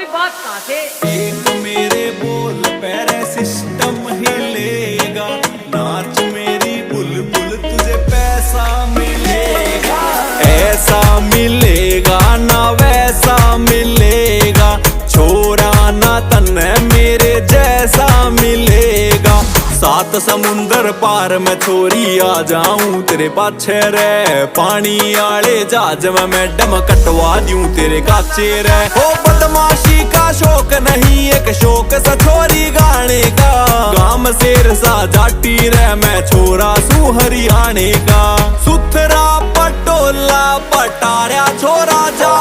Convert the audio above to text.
कोई बात कहाँ से? एक मेरे बोल पैरे सिस्टम हिलेगा, नाच मेरी बुलबुल तुझे पैसा मिलेगा। ऐसा मिलेगा ना वैसा मिलेगा, छोरा ना तन्ने मेरे जैसा मिलेगा। सात समुंदर पार मैं छोरी आ जाऊं तेरे पाछे रे, पानी आले जहाज में मैडम कटवा दूं तेरे काचे रे। ओ बदमाशी का शौक नहीं एक शौक सा छोरी गाने का, गाम शेर सा जाटी रे मैं छोरा सू हरियाणे का। सुथरा पटोला पटारा छोरा जा